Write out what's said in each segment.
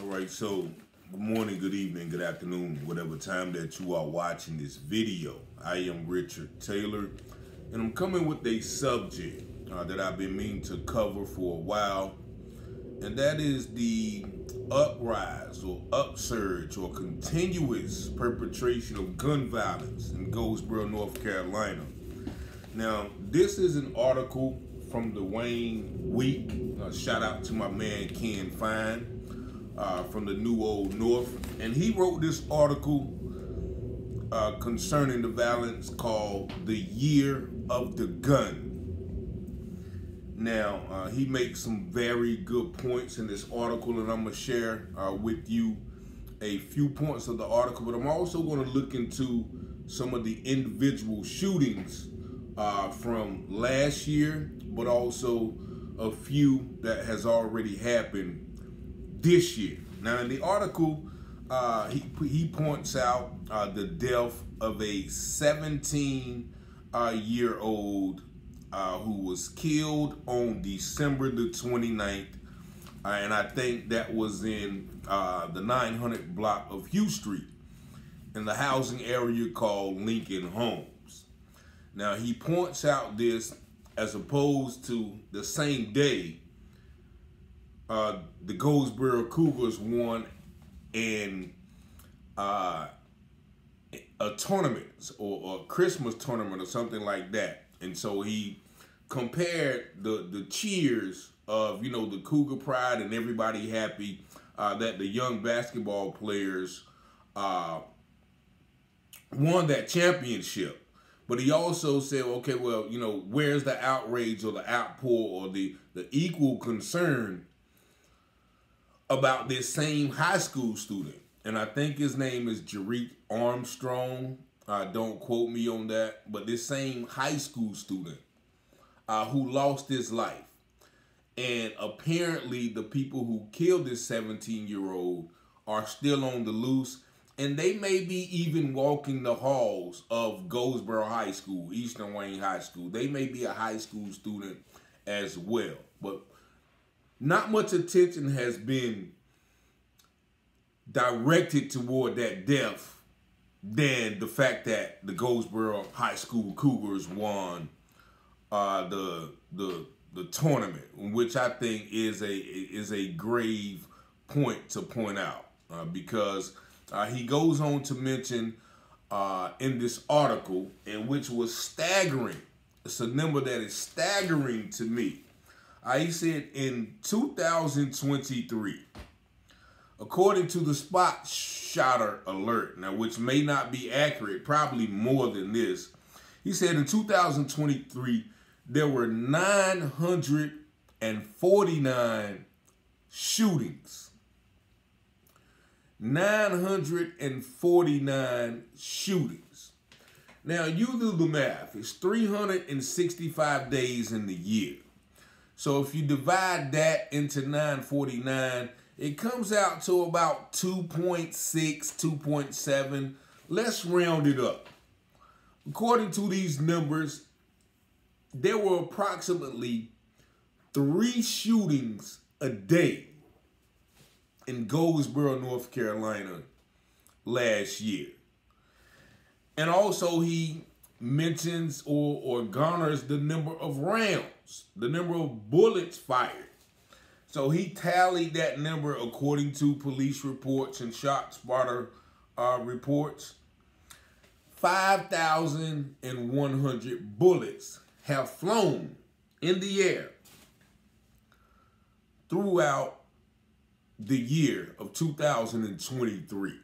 All right, so good morning, good evening, good afternoon, whatever time that you are watching this video. I am Richard Taylor, and I'm coming with a subject that I've been meaning to cover for a while, and that is the uprise or upsurge or continuous perpetration of gun violence in Goldsboro, North Carolina. Now, this is an article from the Wayne Week. Shout out to my man Ken Fine from the New Old North. And he wrote this article concerning the violence called The Year of the Gun. Now, he makes some very good points in this article, and I'm going to share with you a few points of the article, but I'm also going to look into some of the individual shootings from last year, but also a few that has already happened this year. Now, in the article, he points out the death of a 17-year-old who was killed on December the 29th, and I think that was in the 900 block of Hugh Street in the housing area called Lincoln Homes. Now, he points out this as opposed to the same day the Goldsboro Cougars won in a tournament or a Christmas tournament or something like that. And so he compared the cheers of, the Cougar pride and everybody happy that the young basketball players won that championship. But he also said, okay, well, where's the outrage or the outpour or the equal concern about this same high school student? And I think his name is Jarek Armstrong. Don't quote me on that. But this same high school student who lost his life. And apparently the people who killed this 17-year-old are still on the loose. And they may be even walking the halls of Goldsboro High School, Eastern Wayne High School. They may be a high school student as well. But not much attention has been directed toward that death than the fact that the Goldsboro High School Cougars won the tournament, which I think is a grave point to point out because he goes on to mention in this article, and which was staggering. It's a number that is staggering to me. He said in 2023, according to the Spot Shotter Alert, now which may not be accurate, probably more than this, he said in 2023, there were 949 shootings. 949 shootings. Now, you do the math. It's 365 days in the year. So if you divide that into 949, it comes out to about 2.6, 2.7. Let's round it up. According to these numbers, there were approximately 3 shootings a day in Goldsboro, North Carolina last year. And also he mentions or garners the number of rounds, the number of bullets fired. So he tallied that number according to police reports and shot spotter reports. 5,100 bullets have flown in the air throughout the year of 2023.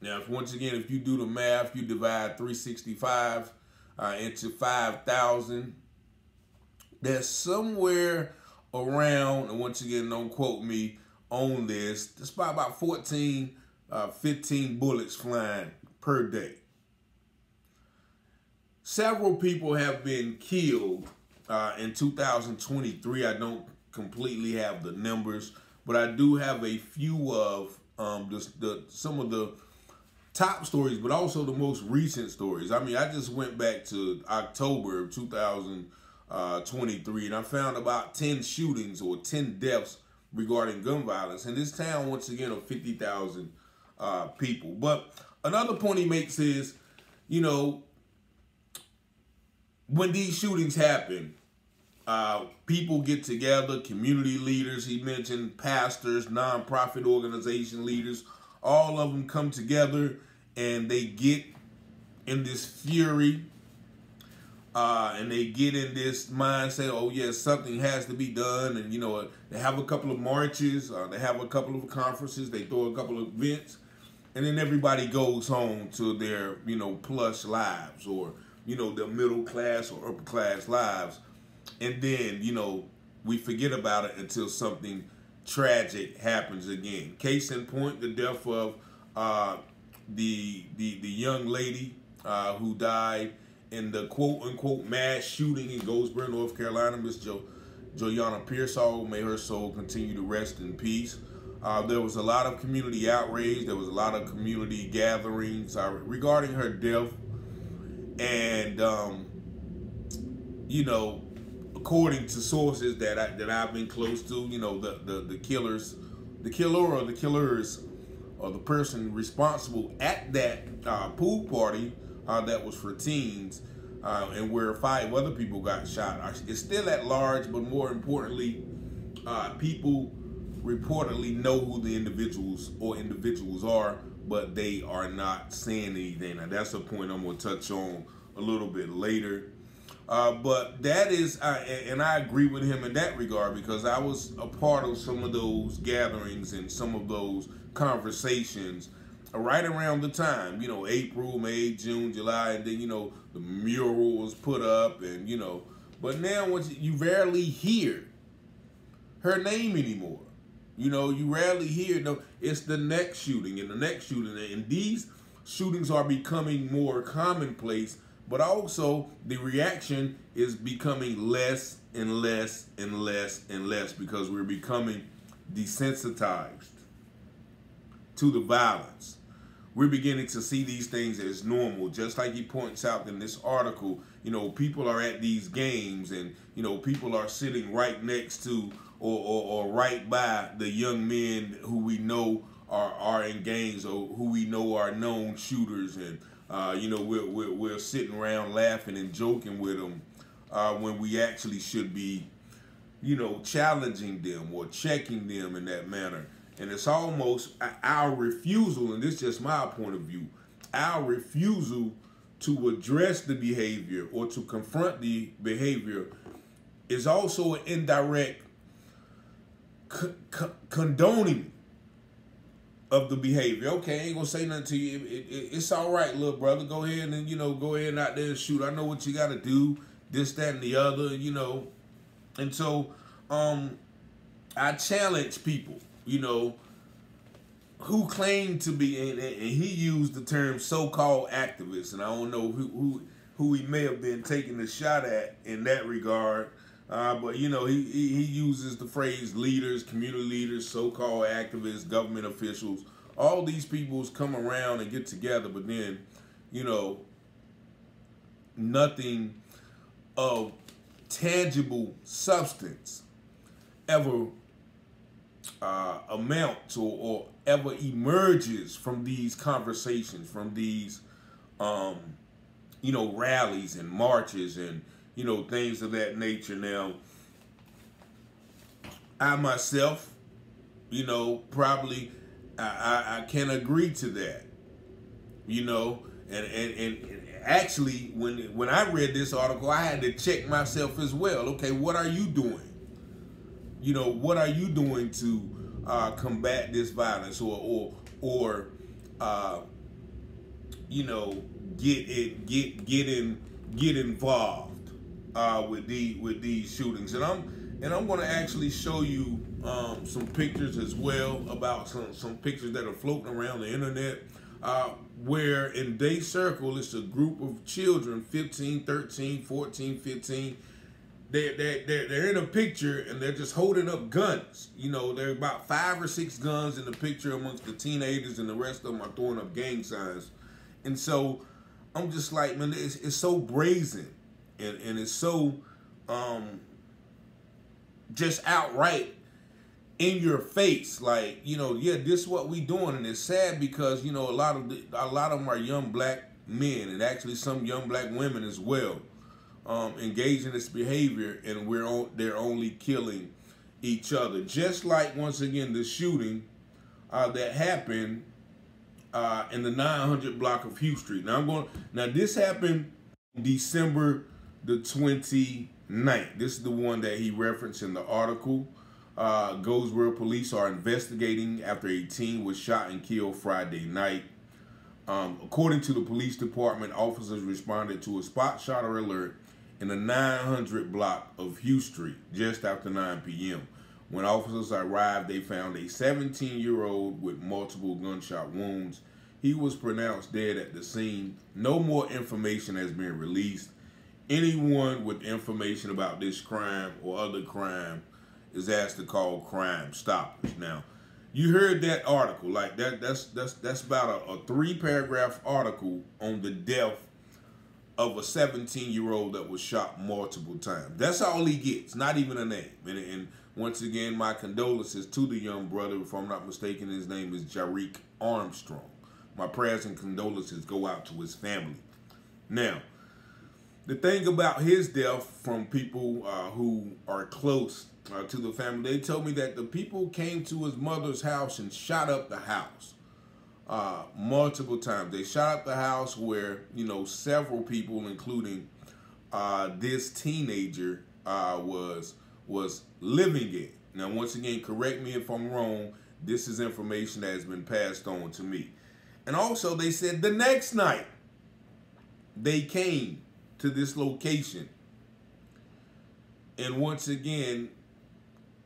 Now, once again, if you do the math, you divide 365 into 5,000, there's somewhere around, and once again, don't quote me on this, there's about 14, 15 bullets flying per day. Several people have been killed in 2023. I don't completely have the numbers, but I do have a few of some of the top stories, but also the most recent stories. I mean, I just went back to October of 2023, and I found about 10 shootings or 10 deaths regarding gun violence in this town, once again, of 50,000 people. But another point he makes is, you know, when these shootings happen, people get together, community leaders, he mentioned pastors, nonprofit organization leaders, all of them come together and they get in this fury, and they get in this mindset, oh yes, something has to be done. And, you know, they have a couple of marches, they have a couple of conferences, they throw a couple of events, and then everybody goes home to their, you know, plush lives, or, you know, their middle class or upper class lives. And then, you know, we forget about it until something tragic happens again. Case in point, the death of the young lady who died in the quote-unquote mass shooting in Goldsboro, North Carolina, Miss Joyana Pearsall. May her soul continue to rest in peace. There was a lot of community outrage. There was a lot of community gatherings regarding her death. And, you know, according to sources that I've been close to, you know, the killer or the killers or the person responsible at that pool party that was for teens, and where 5 other people got shot, is still at large. But more importantly, people reportedly know who the individuals are, but they are not saying anything. Now that's a point I'm going to touch on a little bit later. But that is, and I agree with him in that regard, because I was a part of some of those gatherings and some of those conversations right around the time, you know, April, May, June, July, and then, you know, the mural was put up, and, you know, but now you rarely hear her name anymore. You know, you rarely hear, no, it's the next shooting and the next shooting, and these shootings are becoming more commonplace. But also, the reaction is becoming less and less and less and less, because we're becoming desensitized to the violence. We're beginning to see these things as normal. Just like he points out in this article, you know, people are at these games, and, you know, people are sitting right next to or right by the young men who we know are in gangs, or who we know are known shooters. And you know, we're sitting around laughing and joking with them, when we actually should be, you know, challenging them or checking them in that manner. And it's almost our refusal, and this is just my point of view, our refusal to address the behavior or to confront the behavior is also an indirect condoning of the behavior. Okay, I ain't gonna say nothing to you. It's all right, little brother. Go ahead and, you know, go ahead and out there and shoot. I know what you got to do. This, that, and the other. You know, and so I challenge people, you know, who claim to be, and he used the term so-called activists, and I don't know who he may have been taking a shot at in that regard. But, you know, he uses the phrase leaders, community leaders, so-called activists, government officials. All these peoples come around and get together, but then, you know, nothing of tangible substance ever amounts or ever emerges from these conversations, from these, you know, rallies and marches and, you know, things of that nature. Now, I myself, you know, probably I can agree to that, you know, and actually when I read this article, I had to check myself as well. Okay, what are you doing? You know, what are you doing to combat this violence, or you know, get involved with these shootings? And I'm going to actually show you some pictures as well, about some pictures that are floating around the internet, where in Day Circle, it's a group of children, 15, 13, 14, 15. They're in a picture and they're just holding up guns. You know, there are about 5 or 6 guns in the picture amongst the teenagers, and the rest of them are throwing up gang signs. And so I'm just like, man, it's so brazen, and it's so just outright in your face, like, you know, yeah, this is what we doing. And it's sad because, you know, a lot of them are young black men, and actually some young black women as well, engaged in this behavior, and they're only killing each other. Just like, once again, the shooting that happened in the 900 block of Hugh Street. Now this happened December the 29th. This is the one that he referenced in the article. Goldsboro police are investigating after a teen was shot and killed Friday night. According to the police department, officers responded to a spot shot alert in the 900 block of Hugh Street just after 9 p.m. When officers arrived, they found a 17-year-old with multiple gunshot wounds. He was pronounced dead at the scene. No more information has been released. Anyone with information about this crime or other crime is asked to call Crime Stoppers. Now, you heard that article, like that's about a 3-paragraph article on the death of a 17-year-old that was shot multiple times. That's all he gets, not even a name. And once again, my condolences to the young brother. If I'm not mistaken, his name is Jarek Armstrong. My prayers and condolences go out to his family. Now, the thing about his death, from people who are close to the family, they told me that the people came to his mother's house and shot up the house multiple times. They shot up the house where, you know, several people, including this teenager, was living in. Now, once again, correct me if I'm wrong. This is information that has been passed on to me. And also, they said the next night they came to this location and once again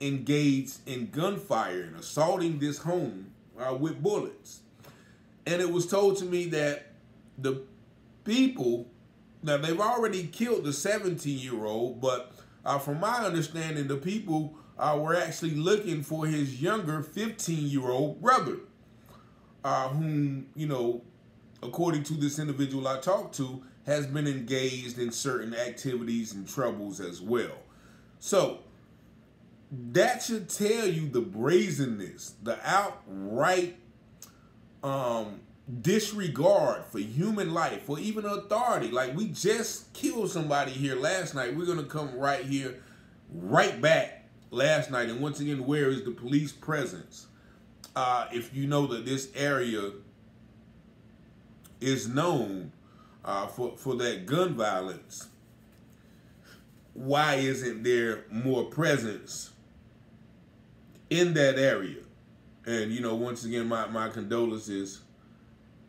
engaged in gunfire and assaulting this home with bullets. And it was told to me that the people, now they've already killed the 17-year-old, but from my understanding, the people were actually looking for his younger 15-year-old brother, whom, you know, according to this individual I talked to, has been engaged in certain activities and troubles as well. So that should tell you the brazenness, the outright disregard for human life, for even authority. Like, we just killed somebody here last night. We're going to come right here, right back last night. And once again, where is the police presence? If you know that this area is known for that gun violence, why isn't there more presence in that area? And, you know, once again, my condolences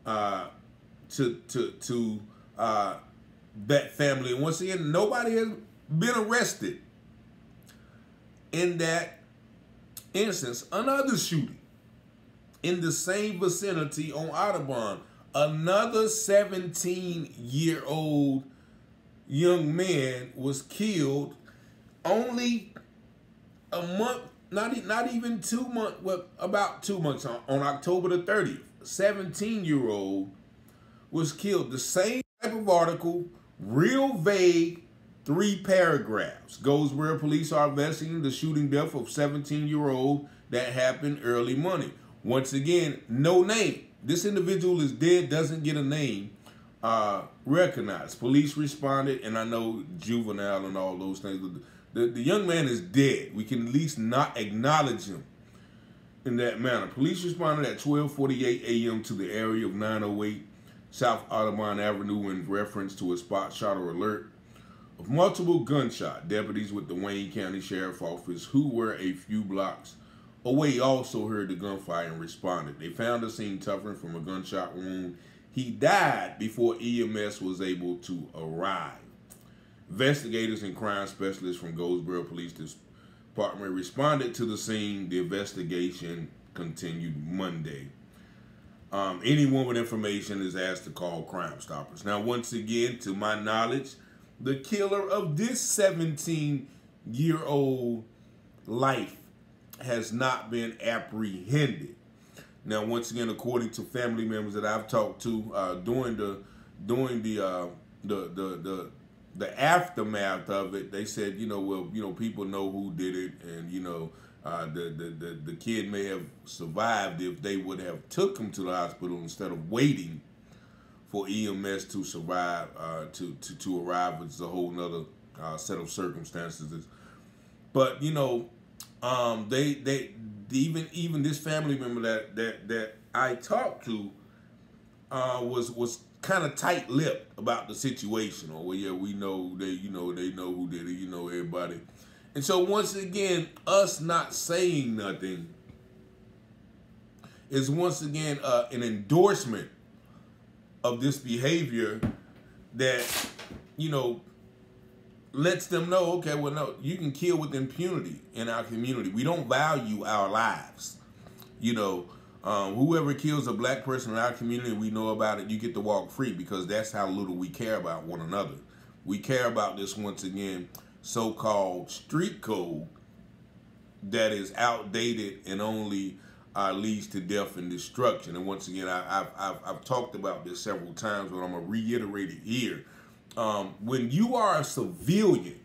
to that family. And once again, nobody has been arrested in that instance. Another shooting in the same vicinity on Audubon. Another 17-year-old young man was killed only a month, not even 2 months, well, about 2 months on October the 30th. 17-year-old was killed. The same type of article, real vague, 3 paragraphs. Goldsboro police are investigating the shooting death of 17-year-old that happened early Monday. Once again, no name. This individual is dead, doesn't get a name recognized. Police responded, and I know juvenile and all those things. The young man is dead. We can at least not acknowledge him in that manner. Police responded at 12:48 a.m. to the area of 908 South Audubon Avenue in reference to a spot shot or alert of multiple gunshot. Deputies with the Wayne County Sheriff's Office, who were a few blocks away, also heard the gunfire and responded. They found the scene suffering from a gunshot wound. He died before EMS was able to arrive. Investigators and crime specialists from Goldsboro Police Department responded to the scene. The investigation continued Monday. Anyone with information is asked to call Crime Stoppers. Now, once again, to my knowledge, the killer of this 17-year-old life has not been apprehended. Now, once again, according to family members that I've talked to during the aftermath of it, they said, people know who did it, and The kid may have survived if they would have took him to the hospital instead of waiting for EMS to survive to arrive. It's a whole nother set of circumstances. But you know, even this family member that I talked to was kind of tight-lipped about the situation. Or, well, yeah, we know they know who did it, everybody. And so once again, us not saying nothing is once again an endorsement of this behavior that, lets them know, okay, well, no, you can kill with impunity in our community. We don't value our lives. Whoever kills a black person in our community, we know about it, you get to walk free, because that's how little we care about one another. We care about this, once again, so-called street code that is outdated and only leads to death and destruction. And once again, I've talked about this several times, but I'm going to reiterate it here. When you are a civilian,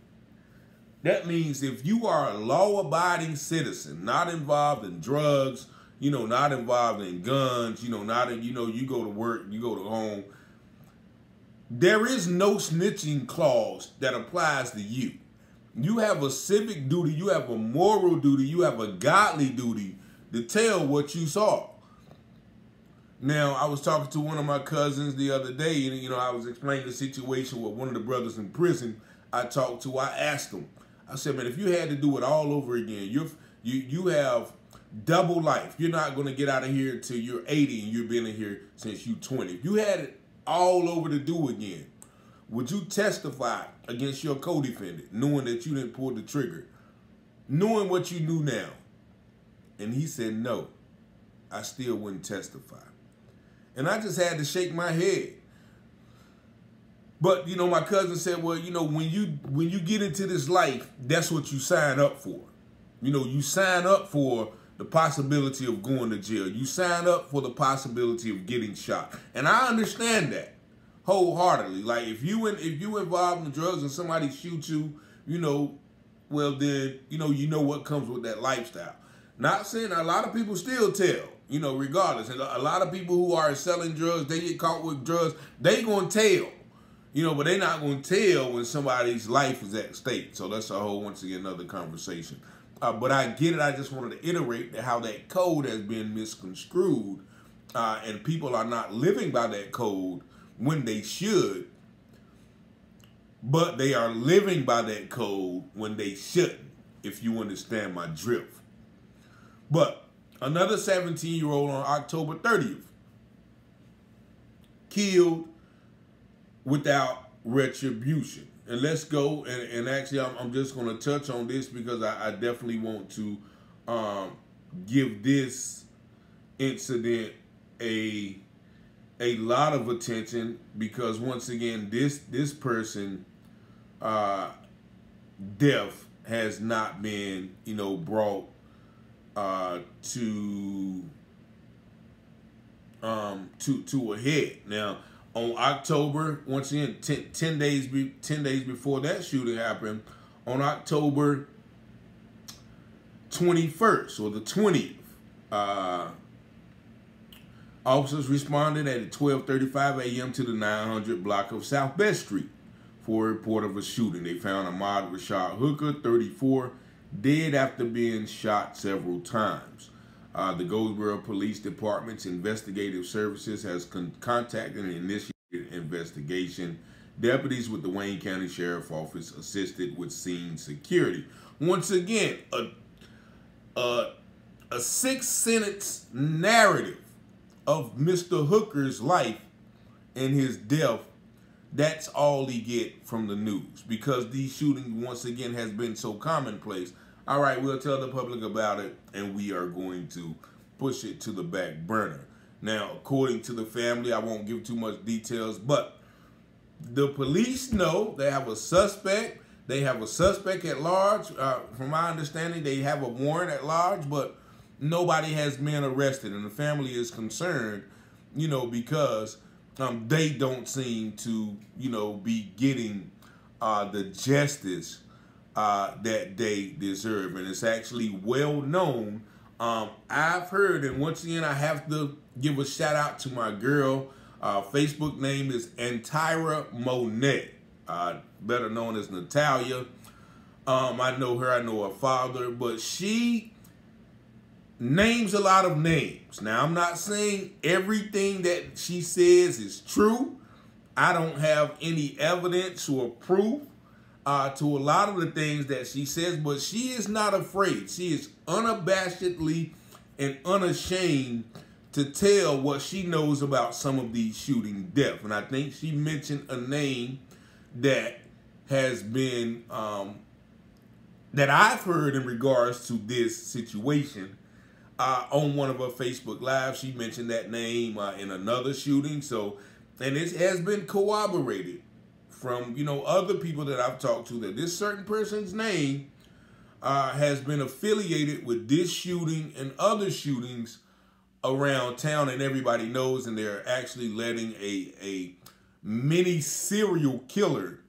that means if you are a law-abiding citizen, not involved in drugs, not involved in guns, you go to work, you go to home, there is no snitching clause that applies to you. You have a civic duty, you have a moral duty, you have a godly duty to tell what you saw. Now, I was talking to one of my cousins the other day, and, I was explaining the situation with one of the brothers in prison I talked to. I asked him, I said, man, if you had to do it all over again, you have double life. You're not going to get out of here until you're 80, and you've been in here since you're 20. If you had it all over to do again, would you testify against your co-defendant, knowing that you didn't pull the trigger, knowing what you knew now? And he said, no, I still wouldn't testify. And I just had to shake my head. But, my cousin said, well, when you get into this life, that's what you sign up for. You sign up for the possibility of going to jail. You sign up for the possibility of getting shot. And I understand that wholeheartedly. Like, if you involved in drugs and somebody shoots you, well then, you know what comes with that lifestyle. Not saying a lot of people still tell, regardless. And a lot of people who are selling drugs, they get caught with drugs, they gonna tell. But they're not gonna tell when somebody's life is at stake. So that's a whole, once again, another conversation. But I get it. I just wanted to iterate how that code has been misconstrued, and people are not living by that code when they should, but they are living by that code when they shouldn't, if you understand my drift. But another 17-year-old on October 30th, killed without retribution. And let's go, and actually I'm just going to touch on this because I definitely want to give this incident a lot of attention, because once again, this person death has not been brought to a head. Now, on October, once again, 10 days before that shooting happened, on October 21st or the 20th, officers responded at 12:35 a.m. to the 900 block of South Best Street for a report of a shooting. They found Ahmad Rashad Hooker, 34, dead after being shot several times. The Goldsboro Police Department's investigative services has contacted and initiated investigation. Deputies with the Wayne County Sheriff Office assisted with scene security. Once again, a 6-sentence narrative of Mr. Hooker's life and his death. That's all he get from the news, because these shootings once again has been so commonplace. All right, we'll tell the public about it, and we are going to push it to the back burner. Now, according to the family, I won't give too much details, but the police know they have a suspect. They have a suspect at large. From my understanding, they have a warrant at large, but nobody has been arrested, and the family is concerned, because they don't seem to, be getting the justice that they deserve. And it's actually well known. I've heard, and once again, I have to give a shout out to my girl. Facebook name is Antira Monet, better known as Natalia. I know her, I know her father, but she names a lot of names. Now, I'm not saying everything that she says is true. I don't have any evidence or proof to a lot of the things that she says, but she is not afraid. She is unabashedly and unashamed to tell what she knows about some of these shooting deaths. And I think she mentioned a name that has been, that I've heard in regards to this situation. On one of her Facebook Lives, she mentioned that name in another shooting. So, and it has been corroborated from, other people that I've talked to, that this certain person's name has been affiliated with this shooting and other shootings around town, and everybody knows, and they're actually letting a mini serial killer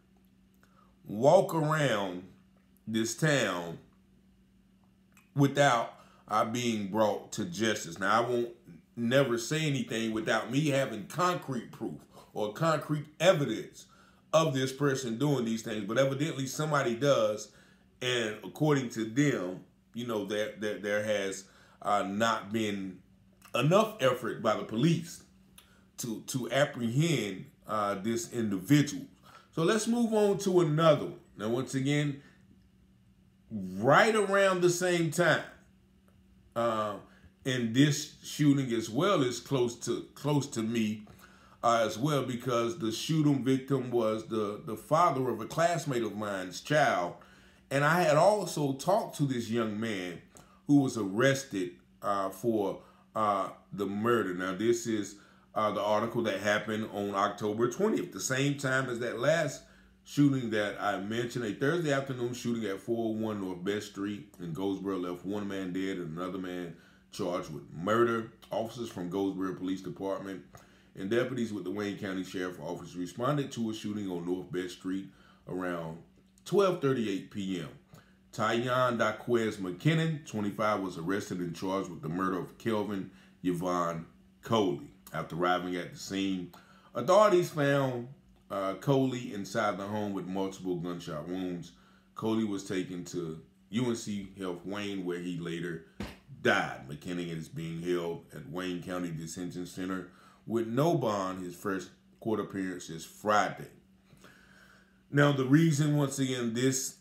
walk around this town without being brought to justice. Now, I won't never say anything without me having concrete proof or concrete evidence of this person doing these things, but evidently somebody does, and according to them, that there has not been enough effort by the police to apprehend this individual. So let's move on to another one. Now, once again, right around the same time, and this shooting as well is close to me as well, because the shooting victim was the father of a classmate of mine's child. And I had also talked to this young man who was arrested for the murder. Now, this is the article that happened on October 20th, the same time as that last shooting that I mentioned. A Thursday afternoon shooting at 401 North Best Street in Goldsboro left one man dead and another man charged with murder. Officers from Goldsboro Police Department and deputies with the Wayne County Sheriff Office responded to a shooting on North Best Street around 12:38 p.m. Tyon Daquez McKinnon, 25, was arrested and charged with the murder of Kelvin Yvonne Coley. After arriving at the scene, authorities found Coley inside the home with multiple gunshot wounds. Coley was taken to UNC Health Wayne, where he later died. McKinnon is being held at Wayne County Detention Center with no bond. His first court appearance is Friday. Now, the reason, once again, this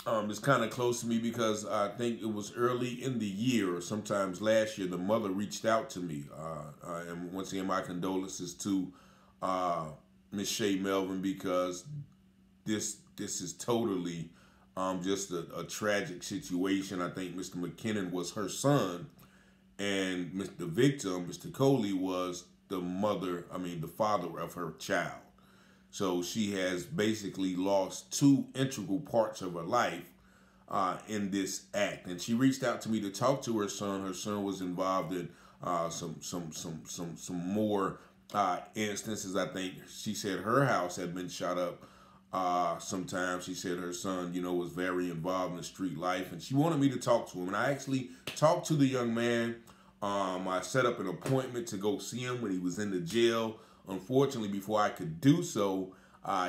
is kind of close to me, because I think it was early in the year or sometimes last year, the mother reached out to me. And once again, my condolences to Miss Shay Melvin, because this is totally just a tragic situation. I think Mr. McKinnon was her son, and the victim, Mr. Coley, was the father of her child. So she has basically lost two integral parts of her life in this act. And she reached out to me to talk to her son. Her son was involved in some more instances. I think she said her house had been shot up sometimes. She said her son, was very involved in street life, and she wanted me to talk to him. And I actually talked to the young man. I set up an appointment to go see him when he was in the jail. Unfortunately, before I could do so,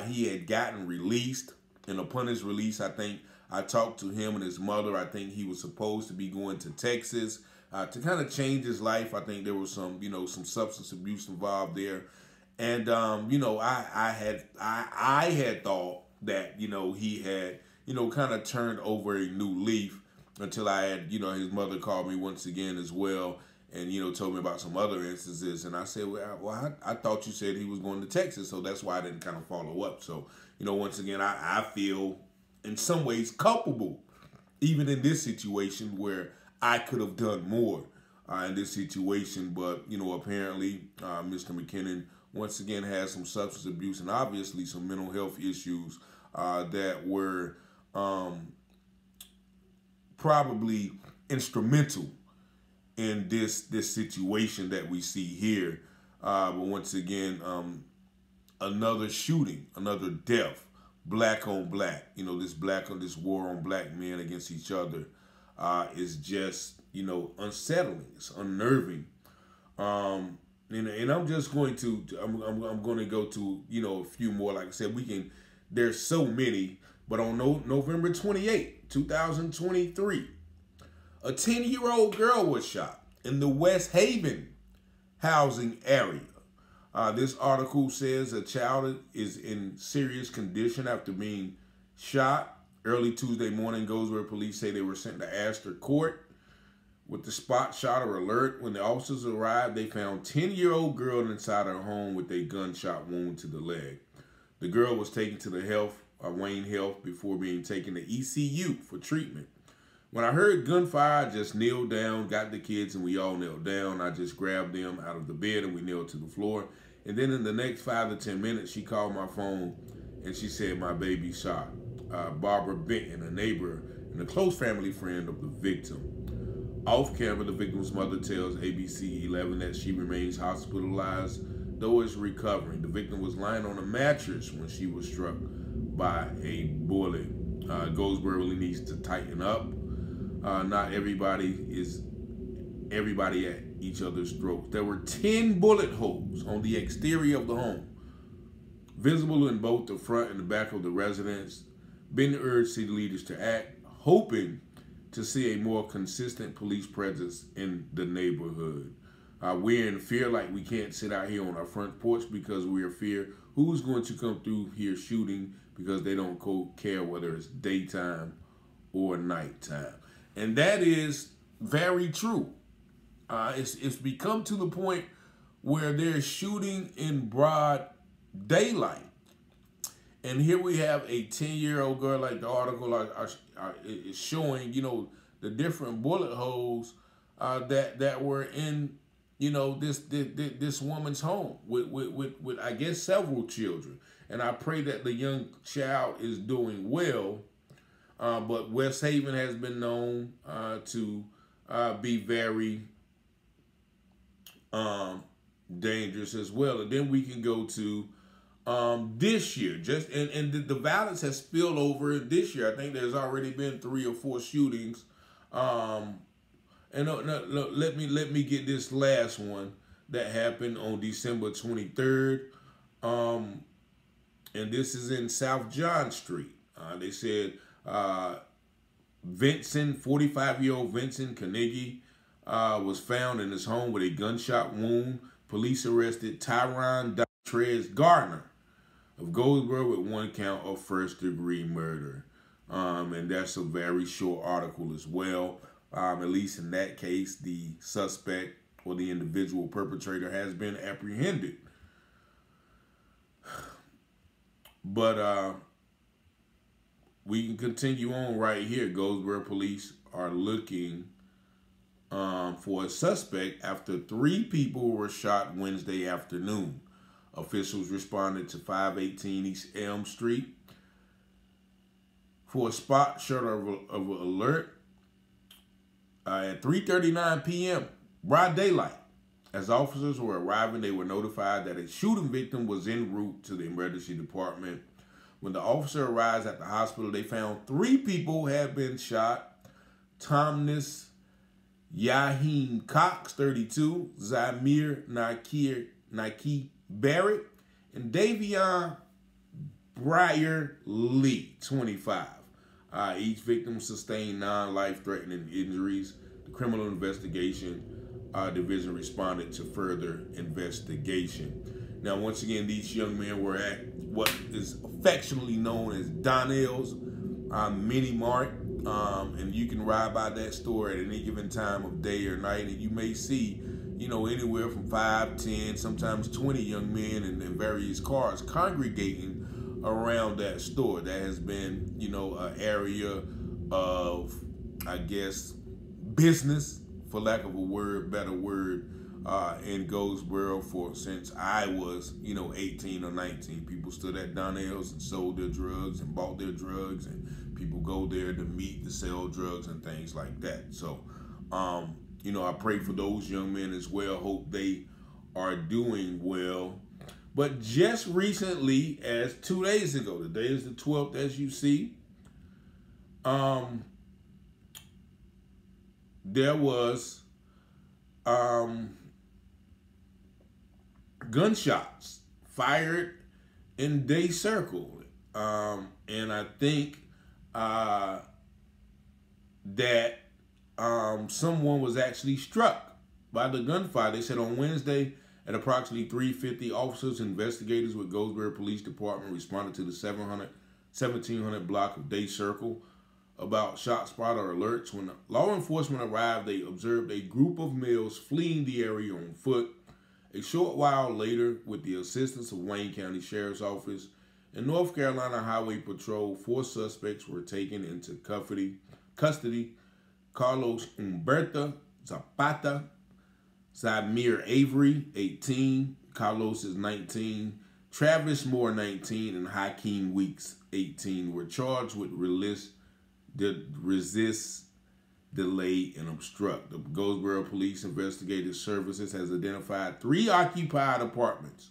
he had gotten released. And upon his release, I think I talked to him and his mother. I think he was supposed to be going to Texas to kind of change his life. I think there was some substance abuse involved there. And, I had thought that, he had, kind of turned over a new leaf, until I had, his mother called me once again as well, and, told me about some other instances. And I said, well, I thought you said he was going to Texas, so that's why I didn't kind of follow up. So, once again, I feel in some ways culpable, even in this situation, where I could have done more in this situation. But, apparently Mr. McKinnon, once again, has some substance abuse and obviously some mental health issues that were probably instrumental in this situation that we see here. But once again, another shooting, another death black on black. You know, this war on black men against each other is just, you know, unsettling. It's unnerving. And I'm just going to I'm going to go to, you know, a few more. Like I said, there's so many, but on November 28, 2023, a 10-year-old girl was shot in the West Haven housing area. This article says a child is in serious condition after being shot. Early Tuesday morning, Goldsboro police say they were sent to Astor Court with the spot shot or alert. When the officers arrived, they found 10-year-old girl inside her home with a gunshot wound to the leg. The girl was taken to the Wayne Health before being taken to ECU for treatment. When I heard gunfire, I just kneeled down, got the kids, and we all knelt down. I just grabbed them out of the bed and we knelt to the floor. And then in the next 5 to 10 minutes, she called my phone and she said my baby shot. Barbara Benton, a neighbor and a close family friend of the victim. Off camera, the victim's mother tells ABC 11 that she remains hospitalized, though is recovering. The victim was lying on a mattress when she was struck by a bullet. Goldsboro really needs to tighten up. Not everybody is everybody at each other's throats. There were 10 bullet holes on the exterior of the home, visible in both the front and the back of the residence. Ben urged city leaders to act, hoping to see a more consistent police presence in the neighborhood. We're in fear, like we can't sit out here on our front porch because we're in fear who's going to come through here shooting because they don't care whether it's daytime or nighttime. And that is very true. It's become to the point where they're shooting in broad daylight. And here we have a 10-year-old girl, like the article is showing, you know, the different bullet holes that were in, you know, this woman's home with I guess several children. And I pray that the young child is doing well. But West Haven has been known to be very dangerous as well. And then we can go to this year, and the violence has spilled over this year. I think there's already been 3 or 4 shootings. And let me get this last one that happened on December 23rd. And this is in South John Street. They said Vincent, 45-year-old Vincent Carnegie, was found in his home with a gunshot wound. Police arrested Tyron Trez Gardner of Goldsboro with 1 count of first-degree murder. And that's a very short article as well. At least in that case, the suspect or the individual perpetrator has been apprehended. But we can continue on right here. Goldsboro police are looking for a suspect after 3 people were shot Wednesday afternoon. Officials responded to 518 East Elm Street for a spot short of an alert at 3:39 p.m. broad daylight. As officers were arriving, they were notified that a shooting victim was en route to the emergency department. When the officer arrives at the hospital, they found 3 people had been shot. Thomas Yaheen Cox, 32, Zamir Nike Barrett, and Davion Breyer Lee, 25. Each victim sustained non-life-threatening injuries. The Criminal Investigation Division responded to further investigation. Now, once again, these young men were at what is affectionately known as Donnell's Mini Mart. And you can ride by that store at any given time of day or night, and you may see, you know, anywhere from 5, 10, sometimes 20 young men in various cars congregating around that store. That has been, you know, an area of, I guess, business, for lack of a better word, in Goldsboro since I was, you know, 18 or 19. People stood at Donnell's and sold their drugs and bought their drugs, and people go there to meet, to sell drugs and things like that. So, you know, I pray for those young men as well. Hope they are doing well. But just recently, as 2 days ago, today is the 12th, as you see, there was gunshots fired in Day Circle. And I think that someone was actually struck by the gunfire. They said on Wednesday at approximately 3:50, officers and investigators with Goldsboro Police Department responded to the 1700 block of Day Circle about shot spotter alerts. When law enforcement arrived, they observed a group of males fleeing the area on foot. A short while later, with the assistance of Wayne County Sheriff's Office and North Carolina Highway Patrol, 4 suspects were taken into custody. Carlos Humberto Zapata, Zamir Avery, 18, Carlos is 19, Travis Moore, 19, and Hakeem Weeks, 18, were charged with resist, delay, and obstruct. The Goldsboro Police Investigative Services has identified 3 occupied apartments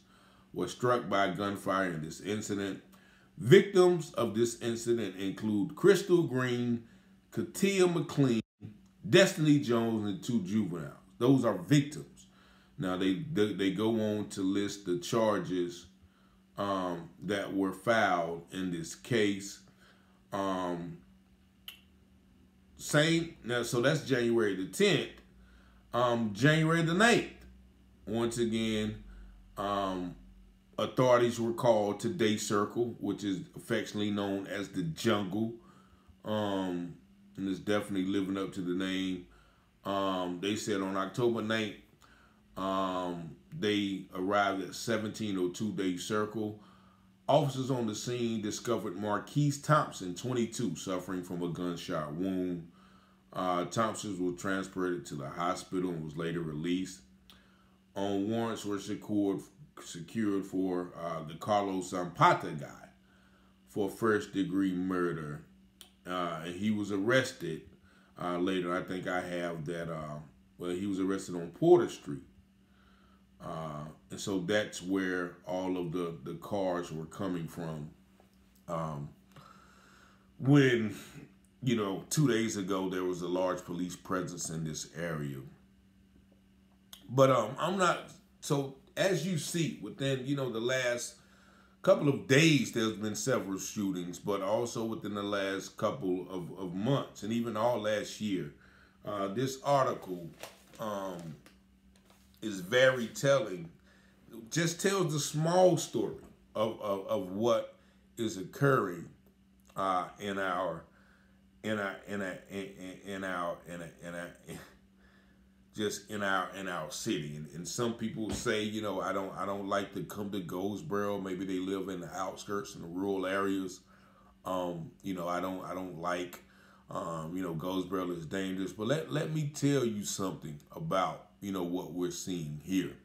were struck by gunfire in this incident. Victims of this incident include Crystal Green, Katia McLean, Destiny Jones, and 2 juveniles. Those are victims. Now they go on to list the charges that were filed in this case. So that's January the 10th. January the 9th, once again, authorities were called to Day Circle, which is affectionately known as the Jungle, and it's definitely living up to the name. They said on October 9th, they arrived at 1702 Day Circle. Officers on the scene discovered Marquise Thompson, 22, suffering from a gunshot wound. Thompson was transported to the hospital and was later released. Warrants were secured for the Carlos Zapata guy for first-degree murder. And he was arrested later. I think I have that. He was arrested on Porter Street. And so that's where all of the cars were coming from. When, 2 days ago, there was a large police presence in this area. But I'm not, so as you see, within, the last couple of days, there's been several shootings, but also within the last couple of months, and even all last year. This article is very telling. Just tells the small story of what is occurring in our city. And some people say, I don't like to come to Goldsboro. Maybe they live in the outskirts in the rural areas. I don't like Goldsboro is dangerous. But let me tell you something about what we're seeing here.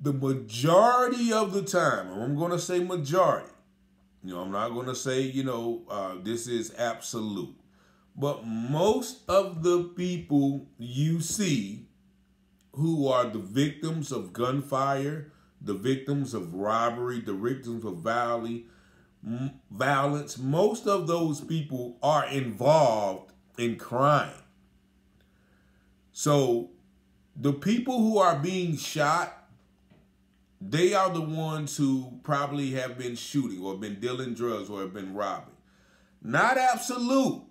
The majority of the time, and I'm going to say majority, I'm not going to say, this is absolute, but most of the people you see who are the victims of gunfire, the victims of robbery, the victims of violence, most of those people are involved in crime. So the people who are being shot, they are the ones who probably have been shooting or been dealing drugs or have been robbing. Not absolute,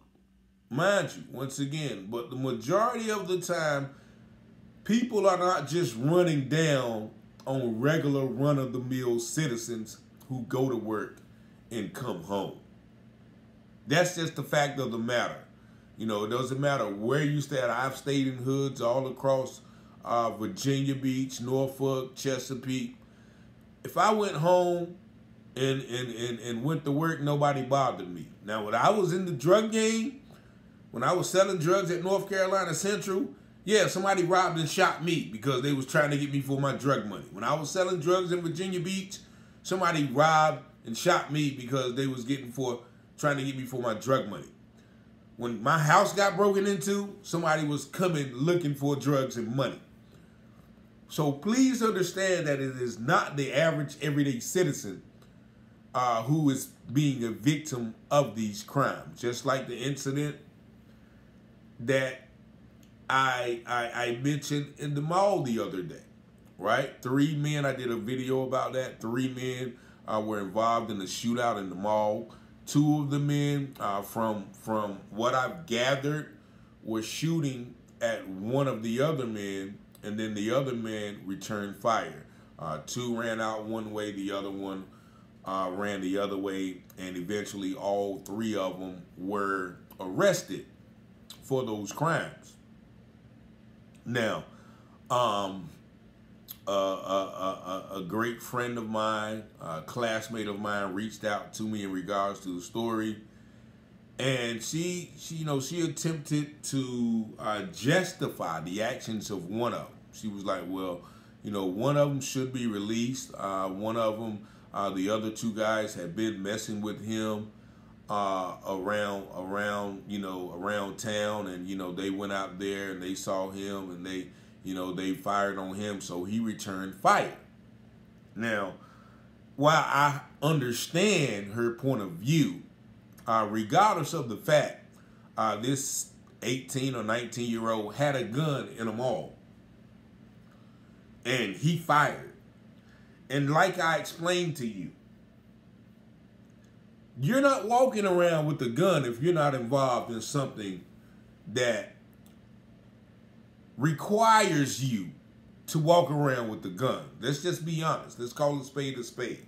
mind you, once again, but the majority of the time, people are not just running down on regular run-of-the-mill citizens who go to work and come home. That's just the fact of the matter. It doesn't matter where you stay. I've stayed in hoods all across Virginia Beach, Norfolk, Chesapeake. If I went home and went to work, nobody bothered me. Now, when I was in the drug game, when I was selling drugs at North Carolina Central, yeah, somebody robbed and shot me because they was trying to get me for my drug money. When I was selling drugs in Virginia Beach, somebody robbed and shot me because they was trying to get me for my drug money. When my house got broken into, somebody was coming looking for drugs and money. So please understand that it is not the average everyday citizen who is being a victim of these crimes. Just like the incident that I mentioned in the mall the other day, right? 3 men, I did a video about that. 3 men were involved in the shootout in the mall. 2 of the men, from what I've gathered, were shooting at one of the other men, and then the other man returned fire. 2 ran out one way, the other one ran the other way, and eventually all 3 of them were arrested for those crimes. Now, a great friend of mine, a classmate of mine, reached out to me in regards to the story, and she attempted to justify the actions of one of them. She was like, well, one of them should be released. One of them, the other 2 guys had been messing with him around town, and they went out there and they saw him, and they fired on him, so he returned fire. Now, while I understand her point of view, regardless of the fact this 18 or 19-year-old had a gun in a mall and he fired. And like I explained to you, you're not walking around with a gun if you're not involved in something that requires you to walk around with the gun. Let's just be honest. Let's call a spade a spade.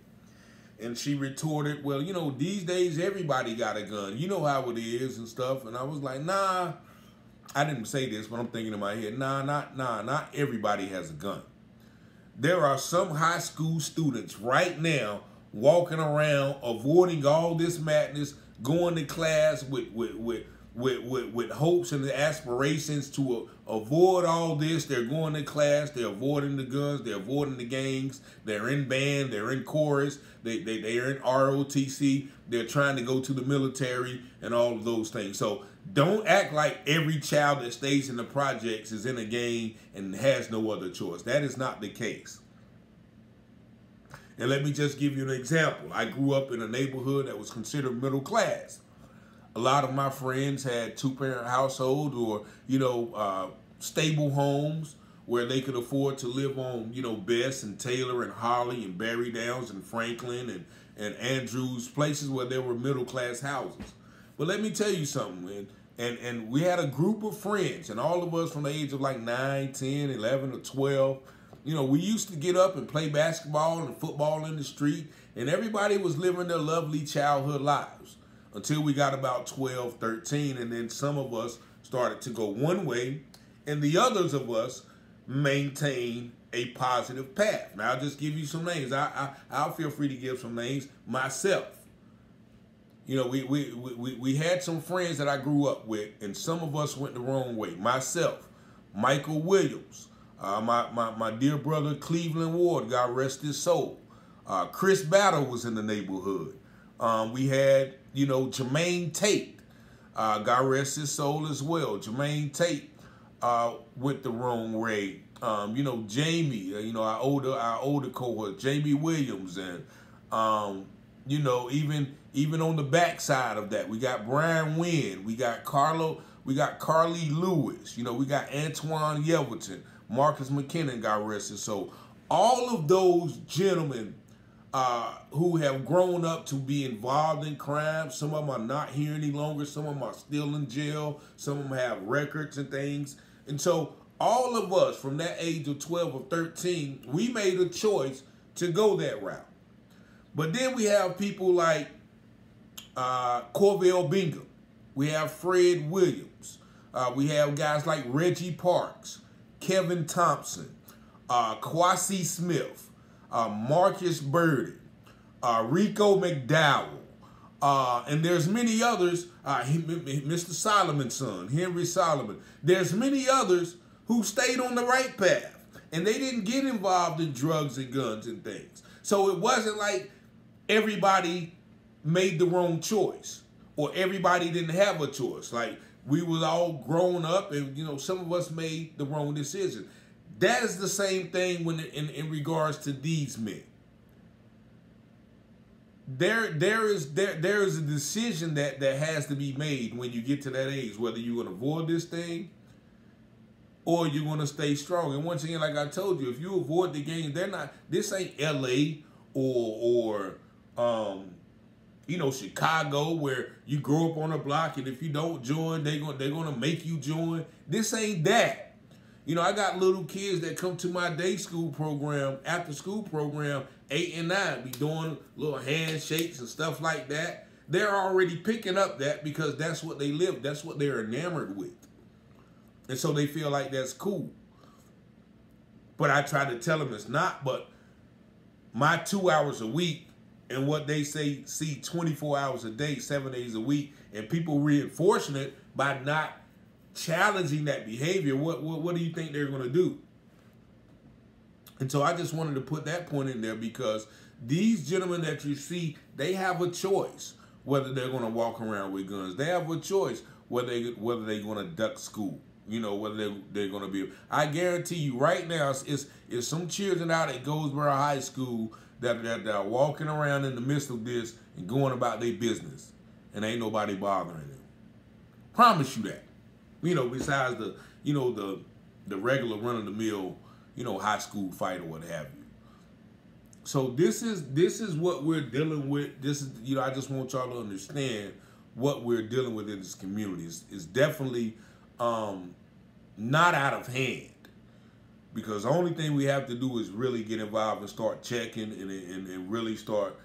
And she retorted, well, these days everybody got a gun. You know how it is and stuff. And I was like, nah, I didn't say this, but I'm thinking in my head, not everybody has a gun. There are some high school students right now walking around, avoiding all this madness, going to class with hopes and aspirations to avoid all this. They're going to class, they're avoiding the guns, they're avoiding the gangs, they're in band, they're in chorus, they're in ROTC, they're trying to go to the military and all of those things. So don't act like every child that stays in the projects is in a gang and has no other choice. That is not the case. And let me just give you an example. I grew up in a neighborhood that was considered middle class. A lot of my friends had 2-parent households or, stable homes where they could afford to live on, Bess and Taylor and Holly and Barry Downs and Franklin and Andrews, places where there were middle class houses. But let me tell you something, and we had a group of friends, and all of us from the age of like 9, 10, 11, or 12, we used to get up and play basketball and football in the street, and everybody was living their lovely childhood lives until we got about 12, 13, and then some of us started to go one way, and the others of us maintained a positive path. Now, I'll just give you some names. I'll feel free to give some names. Myself. We had some friends that I grew up with, and some of us went the wrong way. Myself, Michael Williams, my dear brother Cleveland Ward, God rest his soul. Chris Battle was in the neighborhood. We had, Jermaine Tate, God rest his soul as well. Jermaine Tate went the wrong way. Jamie, our older cohort, Jamie Williams, and even on the backside of that, we got Brian Wynn, we got Carly Lewis, we got Antoine Yelverton, Marcus McKinnon, God rest his soul. All of those gentlemen who have grown up to be involved in crime. Some of them are not here any longer. Some of them are still in jail. Some of them have records and things. And so all of us from that age of 12 or 13, we made a choice to go that route. But then we have people like Corvell Bingham. We have Fred Williams. We have guys like Reggie Parks, Kevin Thompson, Kwasi Smith, Marcus Burden, Rico McDowell, and there's many others, Mr. Solomon's son, Henry Solomon. There's many others who stayed on the right path, and they didn't get involved in drugs and guns and things. So it wasn't like everybody made the wrong choice, or everybody didn't have a choice. Like, we was all grown up, and some of us made the wrong decision. That is the same thing when in regards to these men. There is a decision that has to be made when you get to that age, whether you're going to avoid this thing or you're going to stay strong. And once again, like I told you, if you avoid the games, this ain't LA or you know, Chicago, where you grow up on a block and if you don't join, they're gonna make you join. This ain't that. You know, I got little kids that come to my day school program, after school program, 8 and 9, be doing little handshakes and stuff like that. They're already picking up that because that's what they live, that's what they're enamored with. And so they feel like that's cool. But I try to tell them it's not, but my 2 hours a week and what they say see 24 hours a day, 7 days a week, and people reinforcing it by not challenging that behavior, what do you think they're going to do? And so I just wanted to put that point in there because these gentlemen that you see, they have a choice whether they're going to walk around with guns. They have a choice whether they're going to duck school. You know, whether they're going to be. I guarantee you right now, it's some children out at Goldsboro High School that are walking around in the midst of this and going about their business, and ain't nobody bothering them. Promise you that. You know, besides the, you know, the regular run-of-the-mill, you know, high school fight or what have you. So this is what we're dealing with. This is, you know, I just want y'all to understand what we're dealing with in this community. It's definitely not out of hand, because the only thing we have to do is really get involved and start checking and really start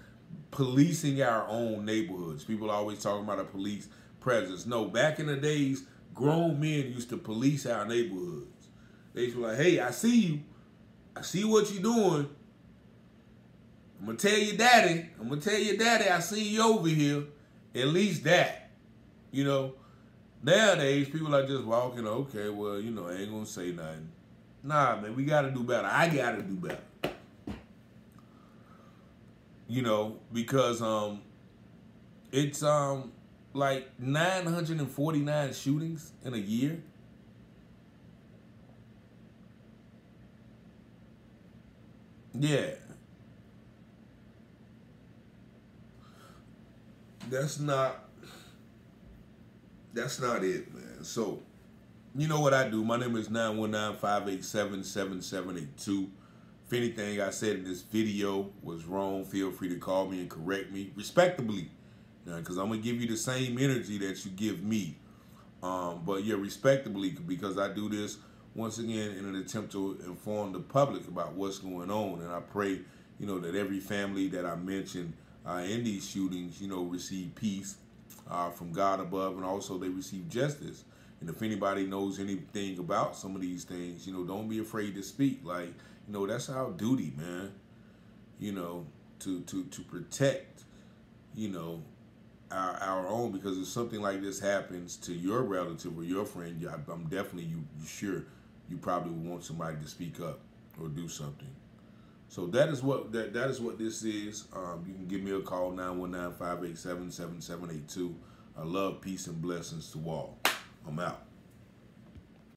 policing our own neighborhoods. People are always talking about a police presence. No, back in the days, grown men used to police our neighborhoods. They used to be like, hey, I see you. I see what you're doing. I'm going to tell your daddy. I'm going to tell your daddy I see you over here. At least that. You know, nowadays, people are just walking, okay, well, you know, I ain't going to say nothing. Nah, man, we got to do better. I got to do better. You know, because it's like 949 shootings in a year. Yeah. That's not it, man. So, you know what I do. My name is 919-587-7782. If anything I said in this video was wrong, feel free to call me and correct me respectably. Because I'm going to give you the same energy that you give me. But yeah, respectably, because I do this, once again, in an attempt to inform the public about what's going on. And I pray, you know, that every family that I mentioned in these shootings, you know, receive peace from God above, and also they receive justice. And if anybody knows anything about some of these things, you know, don't be afraid to speak. Like, you know, that's our duty, man. You know, to protect, you know, our own, because if something like this happens to your relative or your friend, I'm definitely sure you probably would want somebody to speak up or do something. So that is what this is. You can give me a call, 919-587-7782. I love, peace, and blessings to all. I'm out.